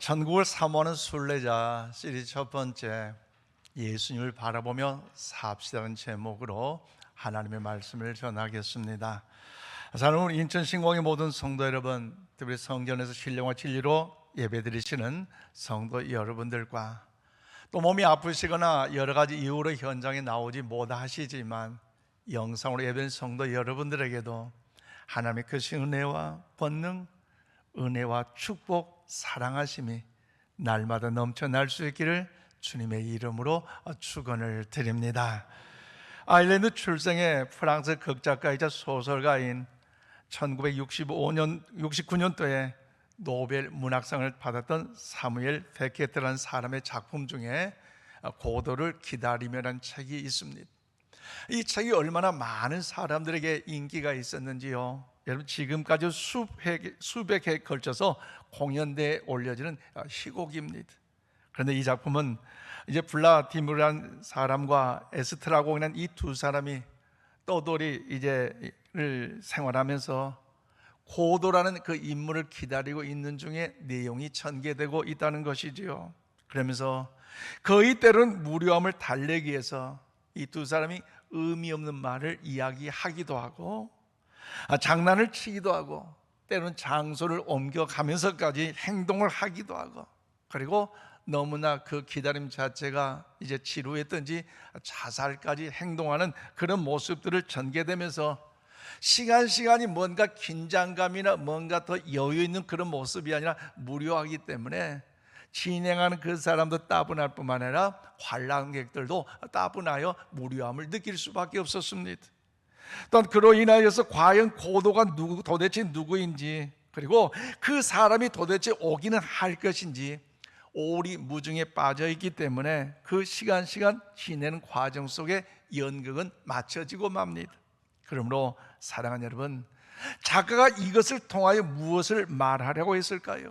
천국을 사모하는 순례자 시리즈 첫 번째, 예수님을 바라보며 삽시다는 제목으로 하나님의 말씀을 전하겠습니다. 사랑하는 우리 인천 신공의 모든 성도 여러분, 특별히 성전에서 신령과 진리로 예배드리시는 성도 여러분들과 또 몸이 아프시거나 여러 가지 이유로 현장에 나오지 못하시지만 영상으로 예배드리는 성도 여러분들에게도 하나님의 크신 은혜와 권능, 은혜와 축복, 사랑하심이 날마다 넘쳐날 수 있기를 주님의 이름으로 축원을 드립니다. 아일랜드 출생의 프랑스 극작가이자 소설가인 1969년도에 노벨 문학상을 받았던 사무엘 베케트라는 사람의 작품 중에 고도를 기다리며라는 책이 있습니다. 이 책이 얼마나 많은 사람들에게 인기가 있었는지요. 여러분, 지금까지 수백 회에 걸쳐서 공연대에 올려지는 희곡입니다. 그런데 이 작품은 이제 블라디미르라는 사람과 에스트라고 하는 이 두 사람이 떠돌이 이제를 생활하면서 고도라는 그 인물을 기다리고 있는 중에 내용이 전개되고 있다는 것이지요. 그러면서 거의 때로는 무료함을 달래기 위해서 이 두 사람이 의미 없는 말을 이야기하기도 하고 장난을 치기도 하고 때로는 장소를 옮겨가면서까지 행동을 하기도 하고, 그리고 너무나 그 기다림 자체가 이제 지루했던지 자살까지 행동하는 그런 모습들을 전개되면서 시간이 뭔가 긴장감이나 뭔가 더 여유 있는 그런 모습이 아니라 무료하기 때문에 진행하는 그 사람도 따분할 뿐만 아니라 관람객들도 따분하여 무료함을 느낄 수밖에 없었습니다. 또한 그로 인하여서 과연 고도가 도대체 누구인지, 그리고 그 사람이 도대체 오기는 할 것인지 오리무중에 빠져 있기 때문에 그 시간 지내는 과정 속에 연극은 맞춰지고 맙니다. 그러므로 사랑하는 여러분, 작가가 이것을 통하여 무엇을 말하려고 했을까요?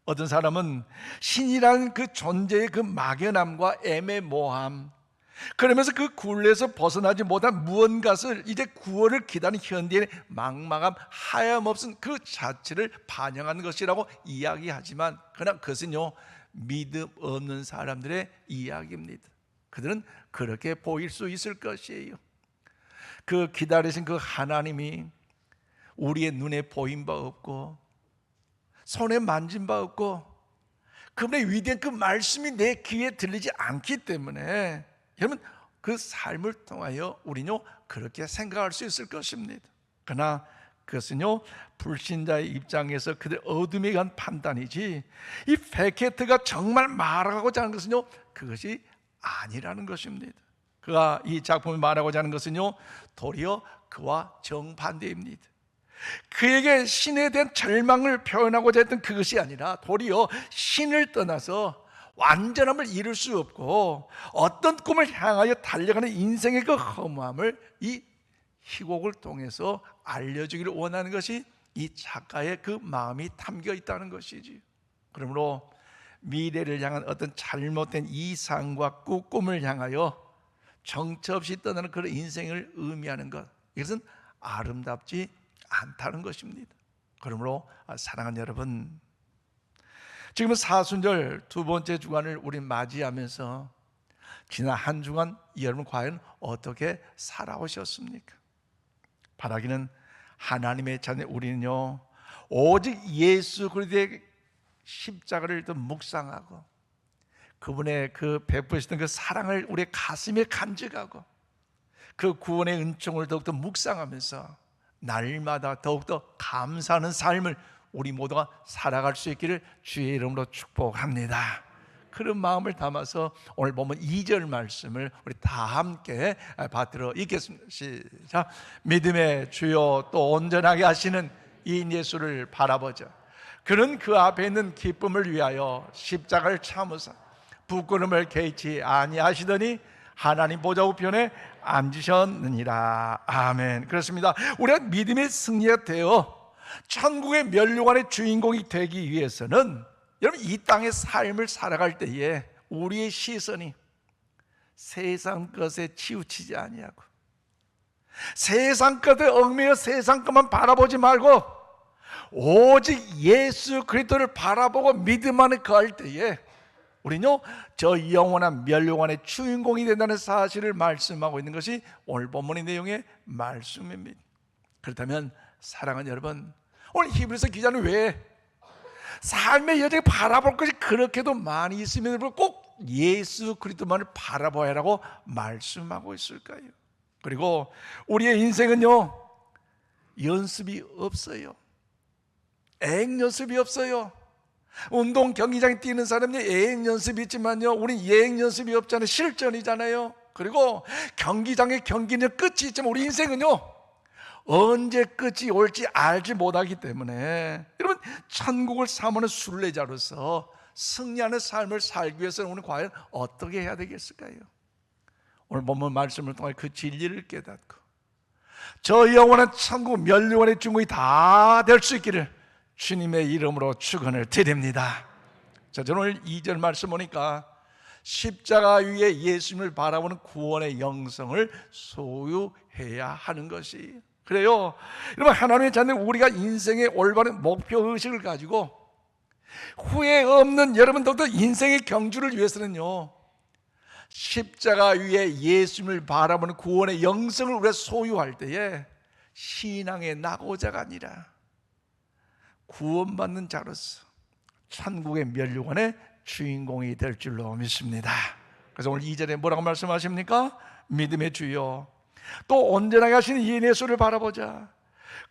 어떤 사람은 신이라는 그 존재의 그 막연함과 애매모호함, 그러면서 그 굴레에서 벗어나지 못한 무언가를 이제 구원을 기다리는 현대의 막막함, 하염없은 그 자체를 반영하는 것이라고 이야기하지만, 그러나 그것은요, 믿음 없는 사람들의 이야기입니다. 그들은 그렇게 보일 수 있을 것이에요. 그 기다리신 그 하나님이 우리의 눈에 보인 바 없고 손에 만진 바 없고 그분의 위대한 그 말씀이 내 귀에 들리지 않기 때문에 여러분, 그 삶을 통하여 우리는 그렇게 생각할 수 있을 것입니다. 그러나 그것은요, 불신자의 입장에서 그들 어둠에 관한 판단이지, 이 베케트가 정말 말하고자 하는 것은요, 그것이 아니라는 것입니다. 그가 이 작품을 말하고자 하는 것은요, 도리어 그와 정반대입니다. 그에게 신에 대한 절망을 표현하고자 했던 그것이 아니라 도리어 신을 떠나서 완전함을 이룰 수 없고 어떤 꿈을 향하여 달려가는 인생의 그 허무함을 이 희곡을 통해서 알려주기를 원하는 것이 이 작가의 그 마음이 담겨 있다는 것이지. 그러므로 미래를 향한 어떤 잘못된 이상과 꿈을 향하여 정처 없이 떠나는 그런 인생을 의미하는 것, 이것은 아름답지 않다는 것입니다. 그러므로 사랑하는 여러분, 지금은 사순절 두 번째 주간을 우리 맞이하면서 지난 한 주간 여러분 과연 어떻게 살아오셨습니까? 바라기는 하나님의 자녀 우리는요, 오직 예수 그리스도의 십자가를 더 묵상하고 그분의 그 베푸시던 그 사랑을 우리의 가슴에 간직하고 그 구원의 은총을 더욱더 묵상하면서 날마다 더욱더 감사하는 삶을 우리 모두가 살아갈 수 있기를 주의 이름으로 축복합니다. 그런 마음을 담아서 오늘 보면 2절 말씀을 우리 다 함께 받들어 읽겠습니다. 시작. 믿음의 주요 또 온전하게 하시는 이 예수를 바라보자. 그는 그 앞에 있는 기쁨을 위하여 십자가를 참으사 부끄러움을 개의치 아니하시더니 하나님 보좌 우편에 앉으셨느니라. 아멘. 그렇습니다. 우리가 믿음의 승리가 되어 천국의 면류관의 주인공이 되기 위해서는 여러분, 이 땅의 삶을 살아갈 때에 우리의 시선이 세상 것에 치우치지 아니하고 세상 것에 얽매여 세상 것만 바라보지 말고 오직 예수 그리스도를 바라보고 믿음 안에 거할 때에 우리는요 저 영원한 멸류관의 주인공이 된다는 사실을 말씀하고 있는 것이 오늘 본문의 내용의 말씀입니다. 그렇다면 사랑하는 여러분, 오늘 히브리서 기자는 왜 삶의 여정에 바라볼 것이 그렇게도 많이 있음에도 꼭 예수 그리스도만을 바라봐야 하라고 말씀하고 있을까요? 그리고 우리의 인생은요 연습이 없어요. 애행 연습이 없어요. 운동 경기장에 뛰는 사람이 애행 연습이 있지만요 우린 예행 연습이 없잖아요. 실전이잖아요. 그리고 경기장의 경기는 끝이 있지만 우리 인생은요 언제 끝이 올지 알지 못하기 때문에 여러분 천국을 사모하는 순례자로서 승리하는 삶을 살기 위해서는 우리는 과연 어떻게 해야 되겠을까요? 오늘 본문 말씀을 통해 그 진리를 깨닫고 저 영원한 천국 멸류관의 주인공이 다 될 수 있기를 주님의 이름으로 축원을 드립니다. 자, 저는 오늘 2절 말씀 보니까 십자가 위에 예수님을 바라보는 구원의 영성을 소유해야 하는 것이 그래요. 여러분 하나님의 자녀 우리가 인생의 올바른 목표의식을 가지고 후회 없는 여러분들도 인생의 경주를 위해서는요 십자가 위에 예수님을 바라보는 구원의 영성을 우리가 소유할 때에 신앙의 낙오자가 아니라 구원받는 자로서 천국의 멸류관의 주인공이 될 줄로 믿습니다. 그래서 오늘 2절에 뭐라고 말씀하십니까? 믿음의 주여 또 온전하게 하시는 이 예수를 바라보자.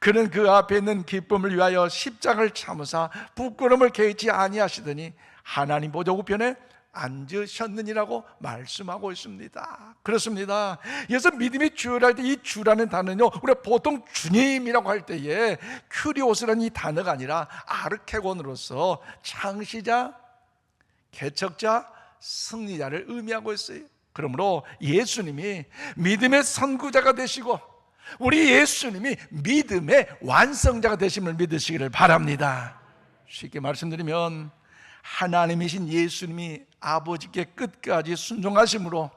그는 그 앞에 있는 기쁨을 위하여 십자가를 참으사 부끄러움을 개의치 아니하시더니 하나님 보좌 우편에 앉으셨느니라고 말씀하고 있습니다. 그렇습니다. 그래서 믿음이 주라 할 때 이 주라는 단어는요 우리가 보통 주님이라고 할 때에 큐리오스라는 이 단어가 아니라 아르케곤으로서 창시자, 개척자, 승리자를 의미하고 있어요. 그러므로 예수님이 믿음의 선구자가 되시고 우리 예수님이 믿음의 완성자가 되심을 믿으시기를 바랍니다. 쉽게 말씀드리면 하나님이신 예수님이 아버지께 끝까지 순종하심으로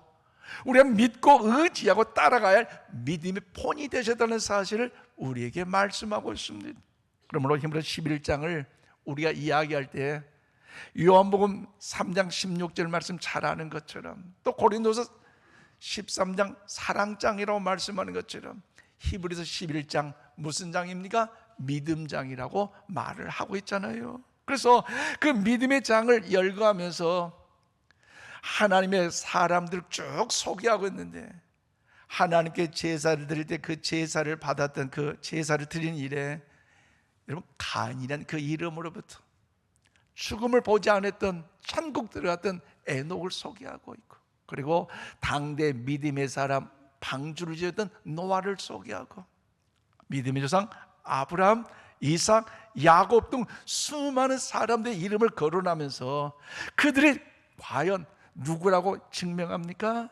우리가 믿고 의지하고 따라가야 할 믿음의 본이 되셨다는 사실을 우리에게 말씀하고 있습니다. 그러므로 히브리서 11장을 우리가 이야기할 때 요한복음 3장 16절 말씀 잘 아는 것처럼 또 고린도서 13장 사랑장이라고 말씀하는 것처럼 히브리서 11장 무슨 장입니까? 믿음장이라고 말을 하고 있잖아요. 그래서 그 믿음의 장을 열거하면서 하나님의 사람들을 쭉 소개하고 있는데 하나님께 제사를 드릴 때 그 제사를 받았던 그 제사를 드리는 일에 여러분 가인이라는 그 이름으로부터 죽음을 보지 않았던 천국 들어갔던 에녹을 소개하고 있고 그리고 당대 믿음의 사람 방주를 지었던 노아를 소개하고 믿음의 조상 아브라함, 이삭, 야곱 등 수많은 사람들의 이름을 거론하면서 그들이 과연 누구라고 증명합니까?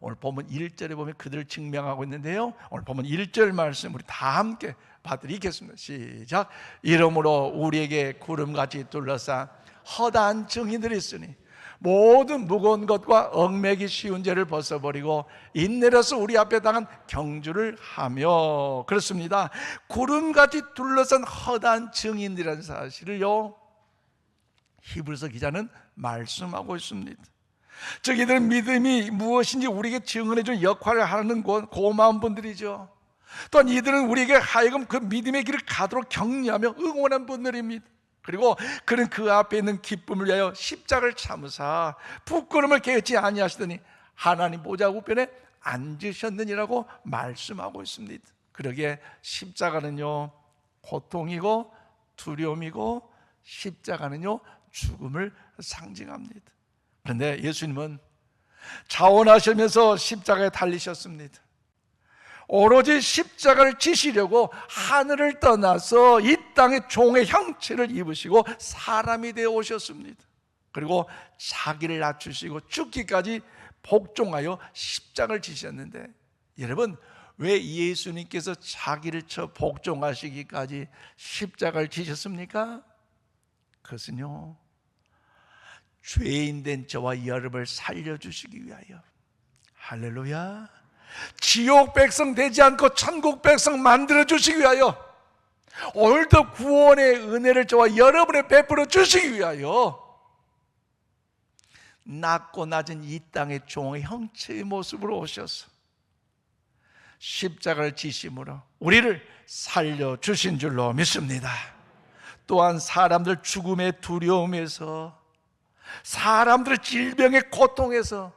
오늘 보면 1절에 보면 그들을 증명하고 있는데요 오늘 보면 1절 말씀 우리 다 함께 받드리겠습니다. 시작. 이러므로 우리에게 구름같이 둘러싼 허다한 증인들이 있으니 모든 무거운 것과 얽매기 쉬운 죄를 벗어버리고 인내로서 우리 앞에 당한 경주를 하며 그렇습니다. 구름같이 둘러싼 허다한 증인이라는 사실을요 히브리서 기자는 말씀하고 있습니다. 즉 이들은 믿음이 무엇인지 우리에게 증언해준 역할을 하는 고마운 분들이죠. 또한 이들은 우리에게 하여금 그 믿음의 길을 가도록 격려하며 응원한 분들입니다. 그리고 그는 그 앞에 있는 기쁨을 위하여 십자가를 참으사 부끄러움을 개의치 아니하시더니 하나님 보좌 우편에 앉으셨느니라고 말씀하고 있습니다. 그러기에 십자가는요 고통이고 두려움이고 십자가는요 죽음을 상징합니다. 그런데 예수님은 자원하시면서 십자가에 달리셨습니다. 오로지 십자가를 지시려고 하늘을 떠나서 이 땅의 종의 형체를 입으시고 사람이 되어 오셨습니다. 그리고 자기를 낮추시고 죽기까지 복종하여 십자가를 지셨는데 여러분 왜 예수님께서 자기를 복종하시기까지 십자가를 지셨습니까? 그것은요 죄인된 저와 여러분을 살려주시기 위하여 할렐루야 지옥 백성 되지 않고 천국 백성 만들어주시기 위하여 오늘도 구원의 은혜를 저와 여러분에 베풀어 주시기 위하여 낮고 낮은 이 땅의 종의 형체의 모습으로 오셔서 십자가를 지심으로 우리를 살려주신 줄로 믿습니다. 또한 사람들 죽음의 두려움에서, 사람들의 질병의 고통에서,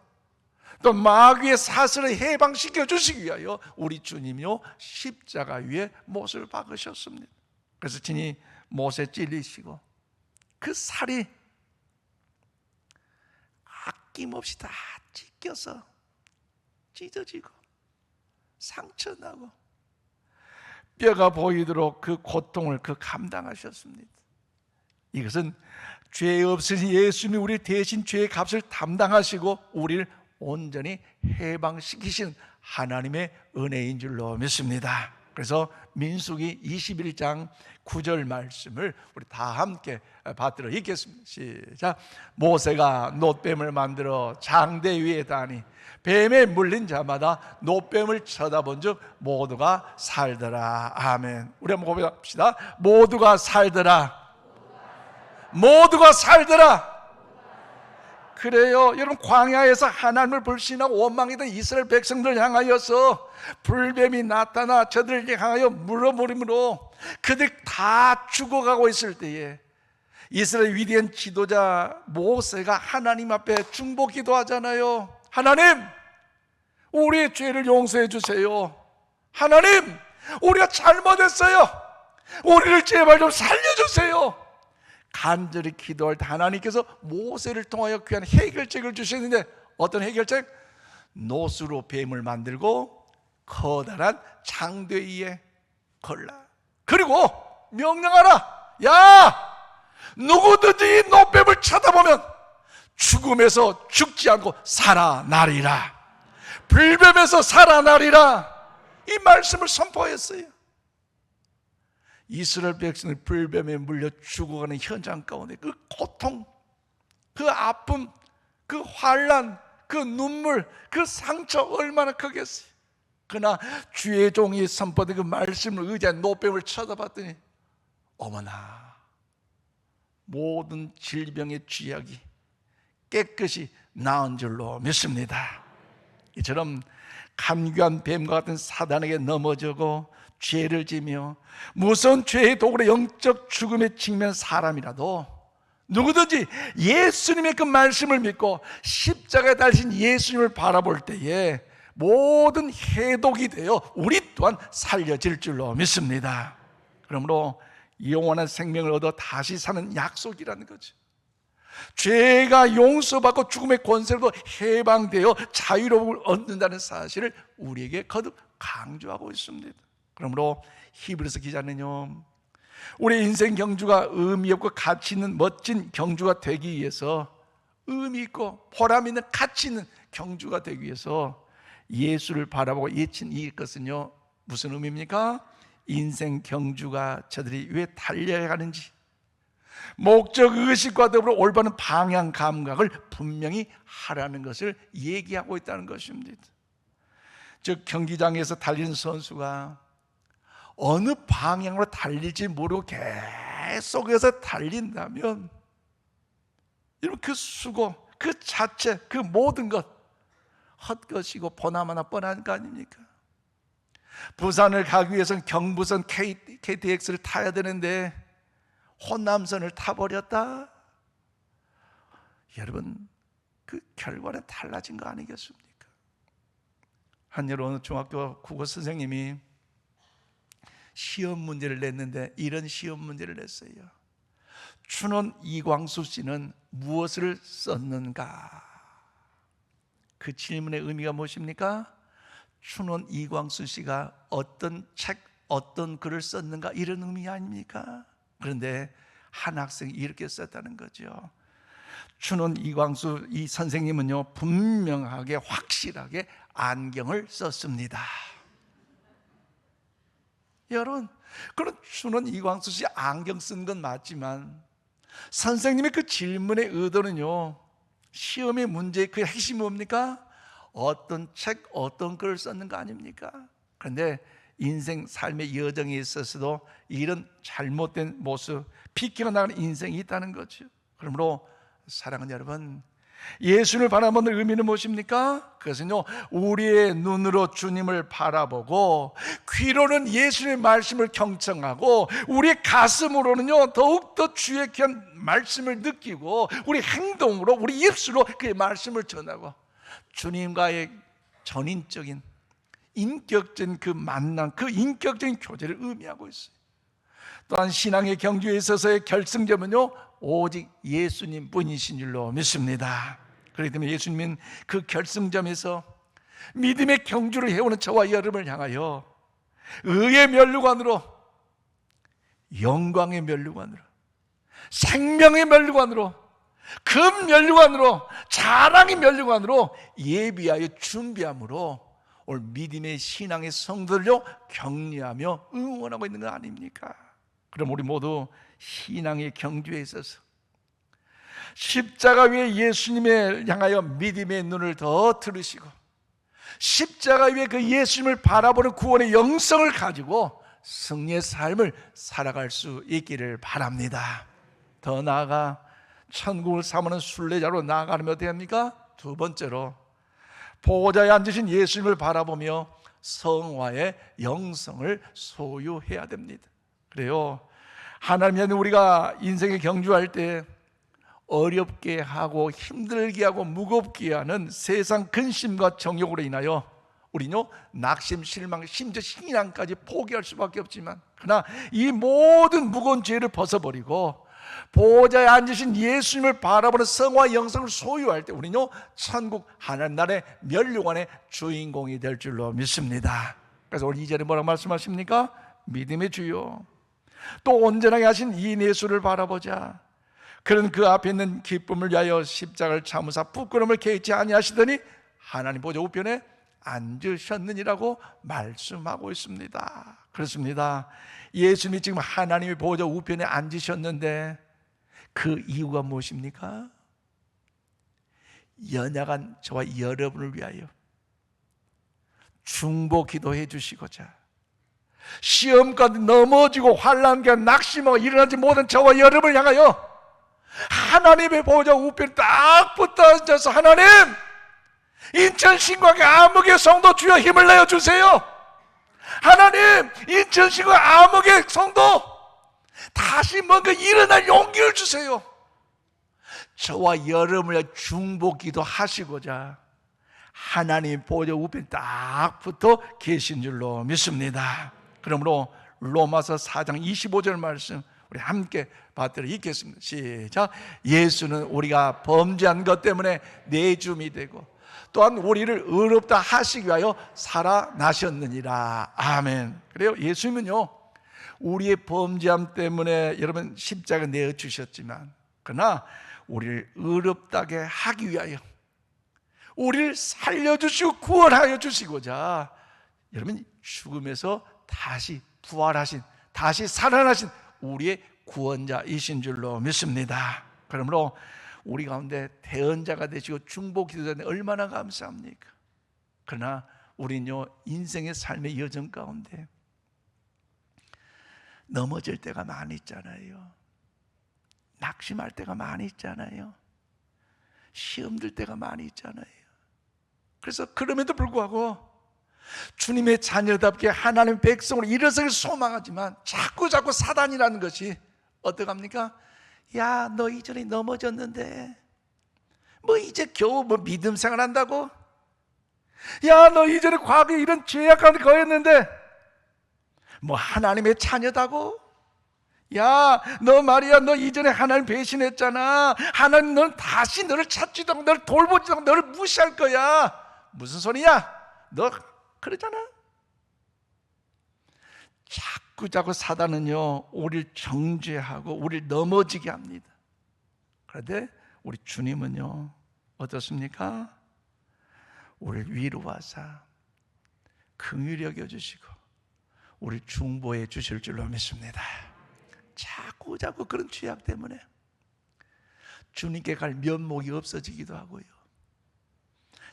또 마귀의 사슬을 해방시켜 주시기 위하여 우리 주님이요 십자가 위에 못을 박으셨습니다. 그래서 친히 못에 찔리시고 그 살이 아낌없이 다 찢겨서 찢어지고 상처나고 뼈가 보이도록 그 고통을 감당하셨습니다. 이것은 죄 없으신 예수님이 우리 대신 죄의 값을 담당하시고 우리를 온전히 해방시키신 하나님의 은혜인 줄로 믿습니다. 그래서 민수기 21장 9절 말씀을 우리 다 함께 받들어 읽겠습니다. 시작. 모세가 놋뱀을 만들어 장대 위에 다니 뱀에 물린 자마다 놋뱀을 쳐다본 즉 모두가 살더라. 아멘. 우리 한번 고백합시다. 모두가 살더라. 모두가 살더라. 그래요. 여러분, 광야에서 하나님을 불신하고 원망했던 이스라엘 백성들을 향하여서 불뱀이 나타나 저들을 향하여 물어버림으로 그들 다 죽어가고 있을 때에 이스라엘 위대한 지도자 모세가 하나님 앞에 중보 기도하잖아요. 하나님, 우리의 죄를 용서해 주세요. 하나님, 우리가 잘못했어요. 우리를 제발 좀 살려주세요. 간절히 기도할 때 하나님께서 모세를 통하여 귀한 해결책을 주시는데, 어떤 해결책? 놋으로 뱀을 만들고 커다란 장대 위에 걸라. 그리고 명령하라. 야, 누구든지 놋뱀을 쳐다보면 죽음에서 죽지 않고 살아나리라. 불뱀에서 살아나리라. 이 말씀을 선포했어요. 이스라엘 백성이 불뱀에 물려 죽어가는 현장 가운데 그 고통, 그 아픔, 그 환난, 그 눈물, 그 상처 얼마나 크겠어요. 그러나 주의 종이 선포된 그 말씀을 의지한 놋뱀을 쳐다봤더니 어머나, 모든 질병의 쥐약이 깨끗이 나은 줄로 믿습니다. 이처럼 간교한 뱀과 같은 사단에게 넘어지고 죄를 지며 무서운 죄의 도구로 영적 죽음에 직면한 사람이라도 누구든지 예수님의 그 말씀을 믿고 십자가에 달리신 예수님을 바라볼 때에 모든 해독이 되어 우리 또한 살려질 줄로 믿습니다. 그러므로 영원한 생명을 얻어 다시 사는 약속이라는 거죠. 죄가 용서받고 죽음의 권세로도 해방되어 자유로움을 얻는다는 사실을 우리에게 거듭 강조하고 있습니다. 그러므로 히브리서 기자는요, 우리 인생 경주가 의미 없고 가치 있는 멋진 경주가 되기 위해서, 의미 있고 보람 있는 가치 있는 경주가 되기 위해서 예수를 바라보고 예친 이것은요, 무슨 의미입니까? 인생 경주가 저들이 왜 달려야 하는지, 목적 의식과 더불어 올바른 방향 감각을 분명히 하라는 것을 얘기하고 있다는 것입니다. 즉, 경기장에서 달리는 선수가 어느 방향으로 달릴지 모르고 계속해서 달린다면 여러분, 그 수고, 그 자체, 그 모든 것 헛것이고 보나마나 뻔한 거 아닙니까? 부산을 가기 위해서는 경부선 KTX를 타야 되는데 호남선을 타버렸다. 여러분, 그 결과는 달라진 거 아니겠습니까? 한여름 어느 중학교 국어 선생님이 시험 문제를 냈는데 이런 시험 문제를 냈어요. 춘원 이광수 씨는 무엇을 썼는가? 그 질문의 의미가 무엇입니까? 춘원 이광수 씨가 어떤 책, 어떤 글을 썼는가, 이런 의미 아닙니까? 그런데 한 학생이 이렇게 썼다는 거죠. 춘원 이광수 이 선생님은요, 분명하게 확실하게 안경을 썼습니다. 여러분, 그런 춘원 이광수 씨 안경 쓴 건 맞지만 선생님의 그 질문의 의도는요, 시험의 문제의 그 핵심이 뭡니까? 어떤 책, 어떤 글을 썼는가 아닙니까? 그런데 인생 삶의 여정에 있어서도 이런 잘못된 모습, 비껴나가는 인생이 있다는 거죠. 그러므로 사랑하는 여러분, 예수를 바라보는 의미는 무엇입니까? 그것은요, 우리의 눈으로 주님을 바라보고 귀로는 예수님의 말씀을 경청하고 우리의 가슴으로는요 더욱더 주의 귀한 말씀을 느끼고 우리 행동으로, 우리 입술로 그의 말씀을 전하고 주님과의 전인적인 인격적인 그 만남, 그 인격적인 교제를 의미하고 있어요. 또한 신앙의 경주에 있어서의 결승점은요 오직 예수님 뿐이신 줄로 믿습니다. 그렇기 때문에 예수님은 그 결승점에서 믿음의 경주를 해오는 저와 여러분을 향하여 의의 면류관으로, 영광의 면류관으로, 생명의 면류관으로, 금 면류관으로, 자랑의 면류관으로 예비하여 준비함으로 오늘 믿음의 신앙의 성도들요 격려하며 응원하고 있는 거 아닙니까? 그럼 우리 모두 신앙의 경주에 있어서 십자가 위에 예수님을 향하여 믿음의 눈을 더 들으시고 십자가 위에 그 예수님을 바라보는 구원의 영성을 가지고 승리의 삶을 살아갈 수 있기를 바랍니다. 더 나아가 천국을 사모하는 순례자로 나아가면 어떻게 합니까? 두 번째로 보호자에 앉으신 예수님을 바라보며 성화의 영성을 소유해야 됩니다. 그래요, 하나님은 우리가 인생에 경주할 때 어렵게 하고 힘들게 하고 무겁게 하는 세상 근심과 정욕으로 인하여 우리는요 낙심, 실망, 심지어 신앙까지 포기할 수밖에 없지만, 그러나 이 모든 무거운 죄를 벗어버리고 보호자에 앉으신 예수님을 바라보는 성화 영성을 소유할 때 우리는요 천국 하나님 나라의 면류관의 주인공이 될 줄로 믿습니다. 그래서 오늘 2절에 뭐라고 말씀하십니까? 믿음의 주요 또 온전하게 하신 이 예수를 바라보자. 그는 그 앞에 있는 기쁨을 위하여 십자가를 참으사 부끄러움을 개의치 아니하시더니 하나님 보좌 우편에 앉으셨느니라고 말씀하고 있습니다. 그렇습니다. 예수님이 지금 하나님의 보좌 우편에 앉으셨는데 그 이유가 무엇입니까? 연약한 저와 여러분을 위하여 중보 기도해 주시고자, 시험까지 넘어지고 환난과 낙심하고 일어나지 못한 저와 여러분을 향하여 하나님의 보좌 우편에 딱 붙어 앉아서 하나님, 인천 신광의 암흑의 성도 주여 힘을 내어주세요. 하나님, 인천 신광의 암흑의 성도 다시 뭔가 일어날 용기를 주세요. 저와 여러분을 중보기도 하시고자 하나님 보좌 우편에 딱 붙어 계신 줄로 믿습니다. 그러므로 로마서 4장 25절 말씀 우리 함께 받들어 읽겠습니다. 시작. 예수는 우리가 범죄한 것 때문에 내줌이 되고 또한 우리를 의롭다 하시기 위하여 살아나셨느니라. 아멘. 그래요, 예수님은요 우리의 범죄함 때문에 여러분 십자가 내어주셨지만, 그러나 우리를 의롭다게 하기 위하여 우리를 살려주시고 구원하여 주시고자 여러분 죽음에서 다시 부활하신, 다시 살아나신 우리의 구원자이신 줄로 믿습니다. 그러므로 우리 가운데 대언자가 되시고 중보 기도자는 얼마나 감사합니까? 그러나 우리는요 인생의 삶의 여정 가운데 넘어질 때가 많이 있잖아요. 낙심할 때가 많이 있잖아요. 시험 들 때가 많이 있잖아요. 그래서 그럼에도 불구하고 주님의 자녀답게 하나님의 백성으로 일어서길 소망하지만 자꾸 사단이라는 것이 어떡합니까? 야, 너 이전에 넘어졌는데 뭐 이제 겨우 뭐 믿음 생활한다고? 야, 너 이전에 과거에 이런 죄악을 거했는데 뭐 하나님의 자녀다고? 야, 너 말이야, 너 이전에 하나님 배신했잖아. 하나님 넌 다시 너를 찾지도 않고 너를 돌보지도 않고 너를 무시할 거야. 무슨 소리야? 너 그러잖아. 자꾸 사단은요 우리를 정죄하고 우리를 넘어지게 합니다. 그런데 우리 주님은요 어떻습니까? 우리를 위로하사 긍휼히 여겨주시고 우리를 중보해 주실 줄로 믿습니다. 자꾸 그런 죄악 때문에 주님께 갈 면목이 없어지기도 하고요,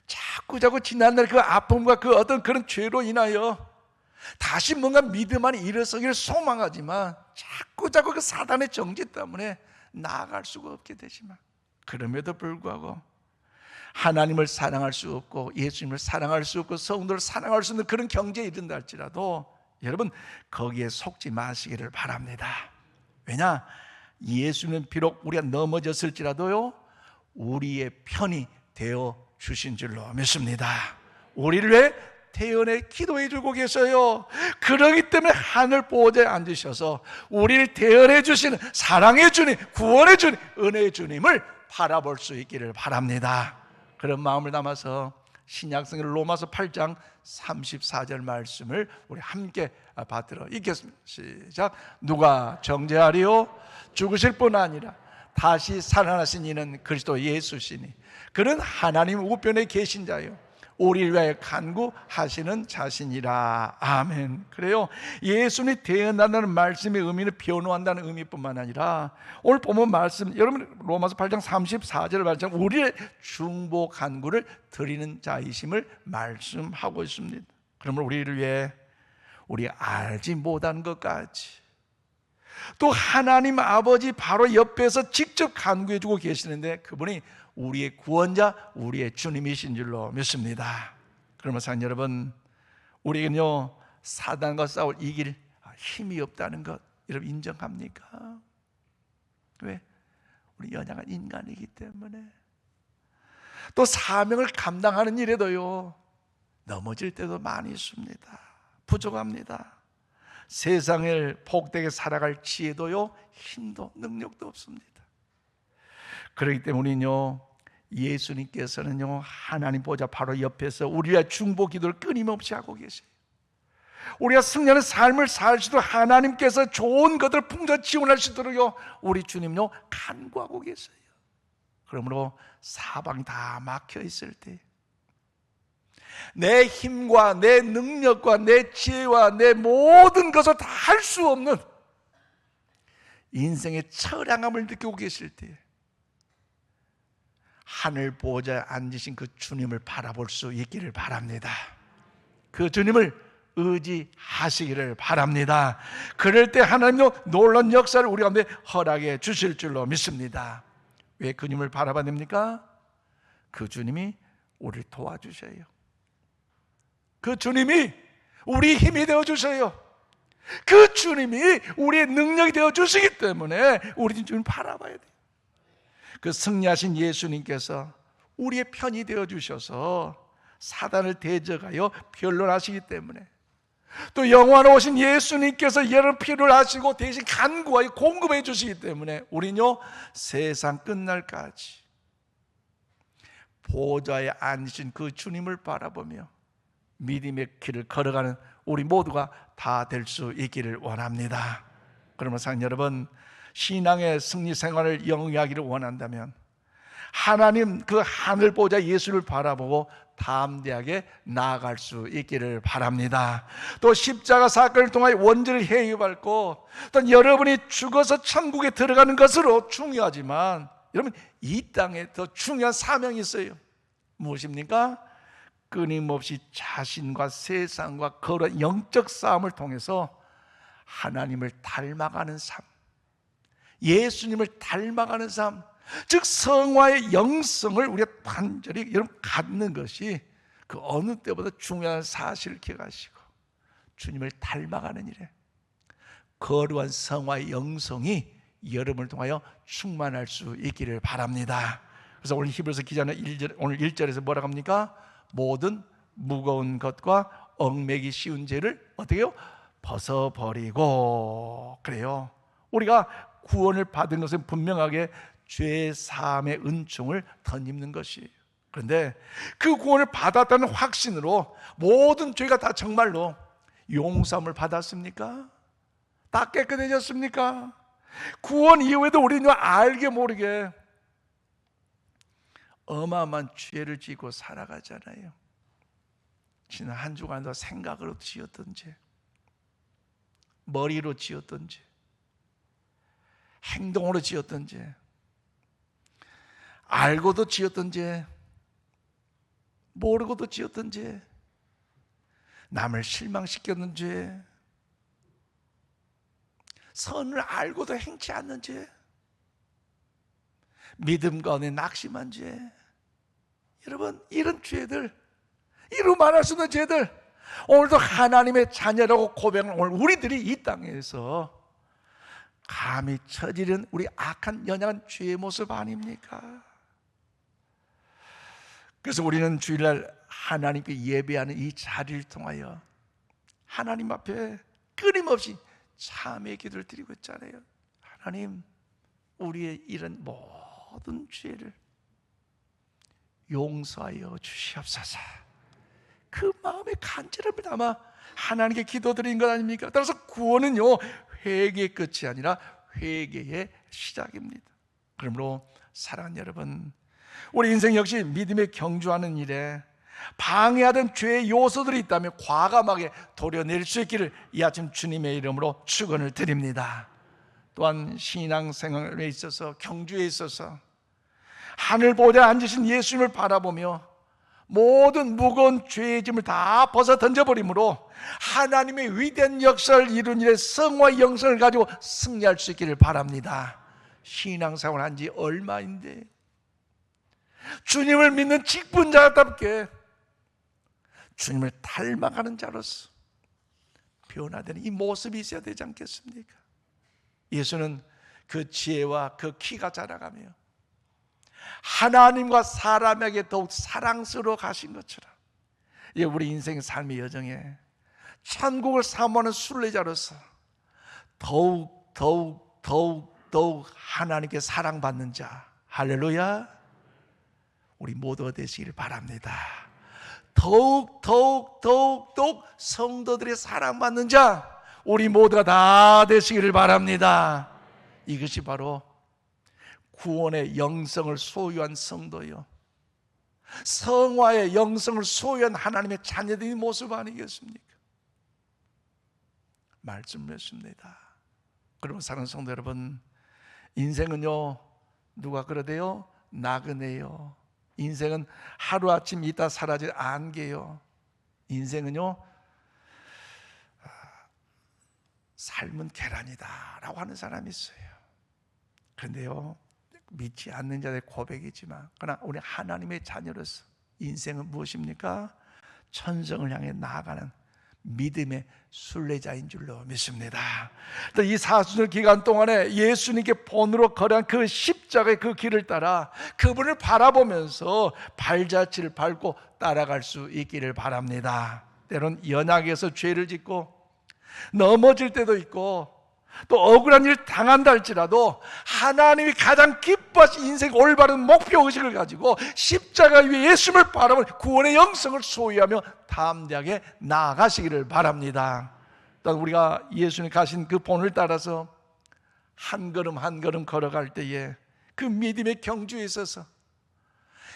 자꾸 지난날 그 아픔과 그 어떤 그런 죄로 인하여 다시 뭔가 믿음 안에 일어서기를 소망하지만 자꾸 그 사단의 정죄 때문에 나아갈 수가 없게 되지만, 그럼에도 불구하고 하나님을 사랑할 수 없고 예수님을 사랑할 수 없고 성도를 사랑할 수 없는 그런 경제에 이른다 할지라도 여러분 거기에 속지 마시기를 바랍니다. 왜냐? 예수는 비록 우리가 넘어졌을지라도요 우리의 편이 되어 주신 줄로 믿습니다. 우리를 위해 태연에 기도해 주고 계셔요. 그러기 때문에 하늘 보호자에 앉으셔서 우리를 대연해 주시는 사랑의 주님, 구원의 주님, 은혜의 주님을 바라볼 수 있기를 바랍니다. 그런 마음을 담아서 신약성경 로마서 8장 34절 말씀을 우리 함께 받들어 읽겠습니다. 시작. 누가 정죄하리요? 죽으실 뿐 아니라 다시 살아나신 이는 그리스도 예수시니 그는 하나님 우편에 계신 자요 우리를 위하여 간구하시는 자신이라. 아멘. 그래요. 예수님이 대언한다는 말씀의 의미는 변호한다는 의미뿐만 아니라 오늘 보면 말씀, 여러분 로마서 8장 34절의 말씀, 우리의 중보 간구를 드리는 자이심을 말씀하고 있습니다. 그러면 우리를 위해 우리 알지 못한 것까지 또 하나님 아버지 바로 옆에서 직접 간구해 주고 계시는데 그분이 우리의 구원자, 우리의 주님이신 줄로 믿습니다. 그러면 사랑하는 여러분, 우리는요 사단과 싸울 이길 힘이 없다는 것 여러분 인정합니까? 왜? 우리 연약한 인간이기 때문에. 또 사명을 감당하는 일에도요 넘어질 때도 많이 있습니다. 부족합니다. 세상을 복되게 살아갈 지혜도요 힘도 능력도 없습니다. 그렇기 때문에 우리는요 예수님께서는요 하나님 보좌 바로 옆에서 우리의 중보 기도를 끊임없이 하고 계세요. 우리가 승리하는 삶을 살 수 있도록 하나님께서 좋은 것들을 풍성 지원할 수 있도록요 우리 주님요 간구하고 계세요. 그러므로 사방이 다 막혀 있을 때 내 힘과 내 능력과 내 지혜와 내 모든 것을 다 할 수 없는 인생의 처량함을 느끼고 계실 때 하늘 보좌에 앉으신 그 주님을 바라볼 수 있기를 바랍니다. 그 주님을 의지하시기를 바랍니다. 그럴 때 하나님도 놀라운 역사를 우리 가운데 허락해 주실 줄로 믿습니다. 왜 그 주님을 바라봐야 됩니까? 그 주님이 우리를 도와주셔요. 그 주님이 우리 힘이 되어주셔요. 그 주님이 우리의 능력이 되어주시기 때문에 우리 주님 바라봐야 돼요. 그 승리하신 예수님께서 우리의 편이 되어주셔서 사단을 대적하여 변론하시기 때문에 또 영원하신 예수님께서 여러 필요를 하시고 대신 간구하여 공급해 주시기 때문에 우리는요 세상 끝날까지 보좌에 앉으신 그 주님을 바라보며 믿음의 길을 걸어가는 우리 모두가 다 될 수 있기를 원합니다. 그러면 사랑하는 여러분, 신앙의 승리 생활을 영위하기를 원한다면 하나님 그 하늘 보좌 예수를 바라보고 담대하게 나아갈 수 있기를 바랍니다. 또 십자가 사건을 통하여 원죄를 해결받고 또 여러분이 죽어서 천국에 들어가는 것으로 중요하지만 여러분 이 땅에 더 중요한 사명이 있어요. 무엇입니까? 끊임없이 자신과 세상과 거룩한 영적 싸움을 통해서 하나님을 닮아가는 삶, 예수님을 닮아가는 삶, 즉 성화의 영성을 우리가 단절히 여러분 갖는 것이 그 어느 때보다 중요한 사실을 기억하시고 주님을 닮아가는 일에 거룩한 성화의 영성이 여러분을 통하여 충만할 수 있기를 바랍니다. 그래서 오늘 히브리서 기자는 오늘 1절에서 뭐라고 합니까? 모든 무거운 것과 얽매기 쉬운 죄를 어떻게 해요? 벗어버리고. 그래요. 우리가 구원을 받은 것은 분명하게 죄 사함의 은총을 덧입는 것이에요. 그런데 그 구원을 받았다는 확신으로 모든 죄가 다 정말로 용서함을 받았습니까? 다 깨끗해졌습니까? 구원 이후에도 우리는 알게 모르게 어마어마한 죄를 지고 살아가잖아요. 지난 한 주간도 생각으로 지었던 죄, 머리로 지었던 죄, 행동으로 지었던 죄, 알고도 지었던 죄, 모르고도 지었던 죄, 남을 실망시켰는 죄, 선을 알고도 행치 않는 죄, 믿음 가운데 낙심한 죄. 여러분, 이런 죄들, 이루 말할 수 없는 죄들, 오늘도 하나님의 자녀라고 고백하는 오늘 우리들이 이 땅에서 감히 저지른 우리 악한 연약한 죄의 모습 아닙니까? 그래서 우리는 주일날 하나님께 예배하는 이 자리를 통하여 하나님 앞에 끊임없이 참회의 기도를 드리고 있잖아요. 하나님, 우리의 이런 모든 죄를 용서하여 주시옵소서. 그 마음의 간절함을 담아 하나님께 기도드린 것 아닙니까? 따라서 구원은요, 회개의 끝이 아니라 회개의 시작입니다. 그러므로 사랑하는 여러분, 우리 인생 역시 믿음에 경주하는 일에 방해하던 죄의 요소들이 있다면 과감하게 도려낼 수 있기를 이 아침 주님의 이름으로 축원을 드립니다. 또한 신앙생활에 있어서, 경주에 있어서 하늘 보좌에 앉으신 예수님을 바라보며 모든 무거운 죄의 짐을 다 벗어 던져버림으로 하나님의 위대한 역사를 이룬 일에 성화의 영성을 가지고 승리할 수 있기를 바랍니다. 신앙생활 한 지 얼마인데 주님을 믿는 직분자답게 주님을 닮아가는 자로서 변화되는 이 모습이 있어야 되지 않겠습니까? 예수는 그 지혜와 그 키가 자라가며 하나님과 사람에게 더욱 사랑스러워 가신 것처럼 우리 인생의 삶의 여정에 천국을 사모하는 순례자로서 더욱 하나님께 사랑받는 자, 할렐루야, 우리 모두가 되시길 바랍니다. 더욱 성도들의 사랑받는 자, 우리 모두가 다 되시기를 바랍니다. 이것이 바로 구원의 영성을 소유한 성도요, 성화의 영성을 소유한 하나님의 자녀들의 모습 아니겠습니까? 말씀을 했습니다. 그러면 사랑하는 성도 여러분, 인생은요, 누가 그러대요? 나그네요. 인생은 하루아침 있다 사라질 안개요. 인생은요, 삶은 계란이다 라고 하는 사람이 있어요. 그런데요, 믿지 않는 자들의 고백이지만 그러나 우리 하나님의 자녀로서 인생은 무엇입니까? 천성을 향해 나아가는 믿음의 순례자인 줄로 믿습니다. 이 사순절 기간 동안에 예수님께 본으로 걸어간 그 십자가의 그 길을 따라 그분을 바라보면서 발자취를 밟고 따라갈 수 있기를 바랍니다. 때론 연약해서 죄를 짓고 넘어질 때도 있고 또 억울한 일을 당한다 할지라도 하나님이 가장 기뻐하신 인생 올바른 목표의식을 가지고 십자가 위에 예수님을 바라보는 구원의 영성을 소유하며 담대하게 나아가시기를 바랍니다. 또한 우리가 예수님 가신 그 본을 따라서 한 걸음 한 걸음 걸어갈 때에 그 믿음의 경주에 있어서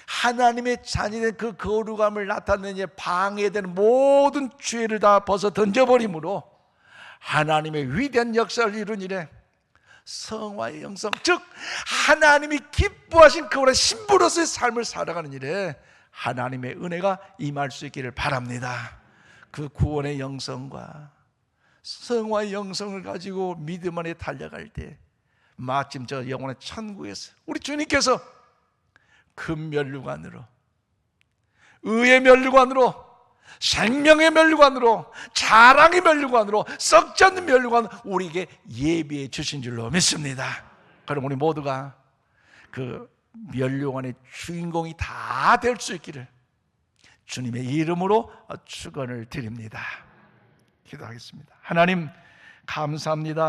하나님의 자녀된 그 거룩함을 나타내는 방해되는 모든 죄를 다 벗어 던져버림으로 하나님의 위대한 역사를 이룬 일에 성화의 영성, 즉 하나님이 기뻐하신 그분의 신부로서의 삶을 살아가는 일에 하나님의 은혜가 임할 수 있기를 바랍니다. 그 구원의 영성과 성화의 영성을 가지고 믿음 안에 달려갈 때 마침 저 영원의 천국에서 우리 주님께서 금 면류관으로, 의의 면류관으로, 생명의 면류관으로, 자랑의 면류관으로, 썩지 않는 면류관으로 우리에게 예비해 주신 줄로 믿습니다. 그럼 우리 모두가 그 면류관의 주인공이 다 될 수 있기를 주님의 이름으로 축원을 드립니다. 기도하겠습니다. 하나님 감사합니다.